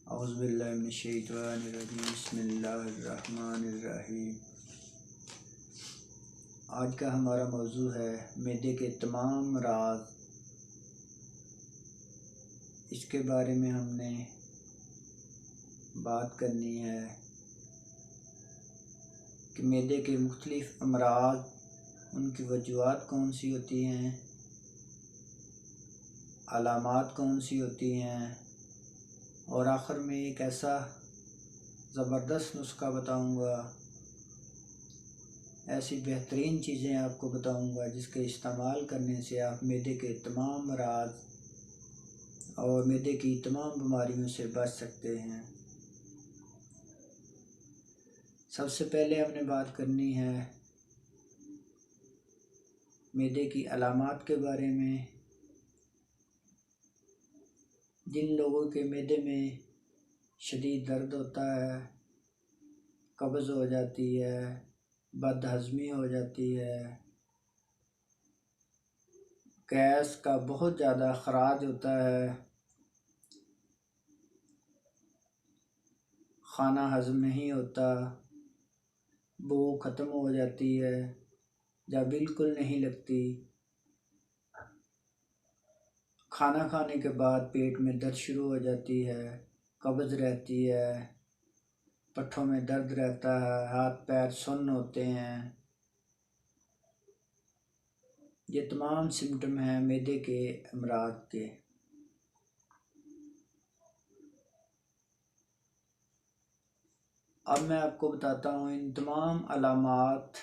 اعوذ باللہ من الشیطان الرجیم، بسم اللہ الرحمن الرحیم۔ آج کا ہمارا موضوع ہے معدے کے تمام راز۔ اس کے بارے میں ہم نے بات کرنی ہے کہ معدے کے مختلف امراض، ان کی وجوہات کون سی ہوتی ہیں، علامات کون سی ہوتی ہیں، اور آخر میں ایک ایسا زبردست نسخہ بتاؤں گا، ایسی بہترین چیزیں آپ کو بتاؤں گا جس کے استعمال کرنے سے آپ معدے کے تمام امراض اور معدے کی تمام بیماریوں سے بچ سکتے ہیں۔ سب سے پہلے ہم نے بات کرنی ہے معدے کی علامات کے بارے میں۔ جن لوگوں کے معدے میں شدید درد ہوتا ہے، قبض ہو جاتی ہے، بد ہضمی ہو جاتی ہے، گیس کا بہت زیادہ اخراج ہوتا ہے، کھانا ہضم نہیں ہوتا، بو ختم ہو جاتی ہے یا بالکل نہیں لگتی، کھانا کھانے کے بعد پیٹ میں درد شروع ہو جاتی ہے، قبض رہتی ہے، پٹھوں میں درد رہتا ہے، ہاتھ پیر سن ہوتے ہیں، یہ تمام سمٹم ہیں معدے کے امراض کے۔ اب میں آپ کو بتاتا ہوں ان تمام علامات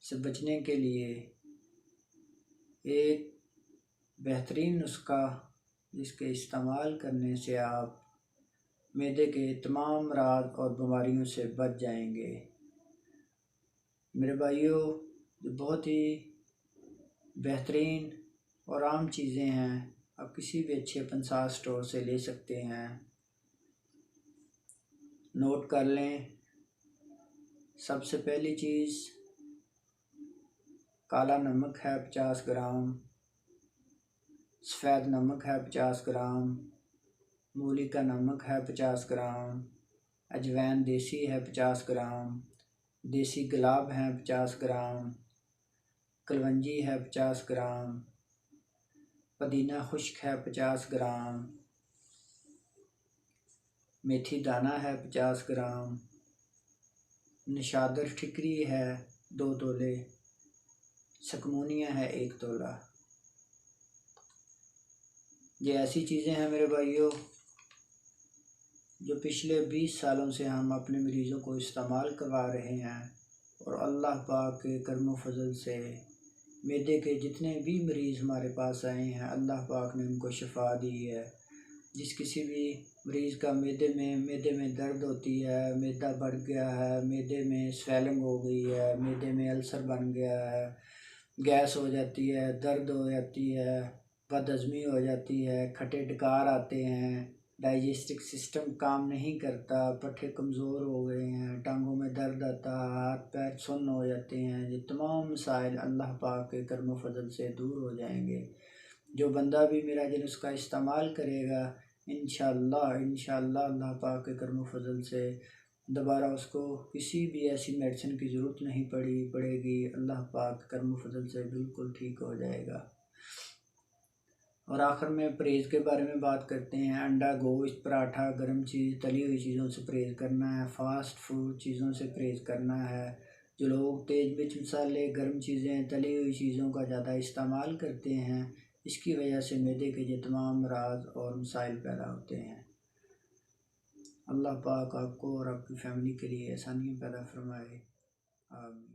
سے بچنے کے لیے ایک بہترین نسخہ جس کے استعمال کرنے سے آپ معدے کے تمام امراض اور بیماریوں سے بچ جائیں گے۔ میرے بھائیوں، یہ بہت ہی بہترین اور عام چیزیں ہیں، آپ کسی بھی اچھے پنسار سٹور سے لے سکتے ہیں۔ نوٹ کر لیں۔ سب سے پہلی چیز کالا نمک ہے 50 گرام، سفید نمک ہے 50 گرام، مولی کا نمک ہے 50 گرام، اجوائن دیسی ہے 50 گرام، دیسی گلاب ہے 50 گرام، کلونجی ہے 50 گرام، پودینہ خشک ہے 50 گرام، میتھی دانہ ہے 50 گرام، نشادر ٹھکری ہے 2 تولے، سکمونیا ہے 1 تولہ۔ یہ ایسی چیزیں ہیں میرے بھائیوں جو پچھلے 20 سالوں سے ہم اپنے مریضوں کو استعمال کروا رہے ہیں، اور اللہ پاک کے کرم و فضل سے معدے کے جتنے بھی مریض ہمارے پاس آئے ہیں، اللہ پاک نے ان کو شفا دی ہے۔ جس کسی بھی مریض کا معدے میں درد ہوتی ہے، معدہ بڑھ گیا ہے، معدے میں سویلنگ ہو گئی ہے، معدے میں السر بن گیا ہے، گیس ہو جاتی ہے، درد ہو جاتی ہے، بد ہضمی ہو جاتی ہے، کھٹے ڈکار آتے ہیں، ڈائجسٹک سسٹم کام نہیں کرتا، پٹھے کمزور ہو گئے ہیں، ٹانگوں میں درد آتا ہے، ہاتھ پیر سن ہو جاتے ہیں، یہ تمام مسائل اللہ پاک کے کرم و فضل سے دور ہو جائیں گے۔ جو بندہ بھی میرا یہ نسخہ استعمال کرے گا، انشاءاللہ اللہ پاک کے کرم و فضل سے دوبارہ اس کو کسی بھی ایسی میڈیسن کی ضرورت نہیں پڑے گی، اللہ پاک کے کرم و فضل سے بالکل ٹھیک ہو جائے گا۔ اور آخر میں پرہیز کے بارے میں بات کرتے ہیں۔ انڈا، گوشت، پراٹھا، گرم چیز، تلی ہوئی چیزوں سے پرہیز کرنا ہے، فاسٹ فوڈ چیزوں سے پرہیز کرنا ہے۔ جو لوگ تیز مرچ مسالے، گرم چیزیں، تلی ہوئی چیزوں کا زیادہ استعمال کرتے ہیں، اس کی وجہ سے معدے کے یہ تمام امراض اور مسائل پیدا ہوتے ہیں۔ اللہ پاک آپ کو اور آپ کی فیملی کے لیے آسانیاں پیدا فرمائے، آمین۔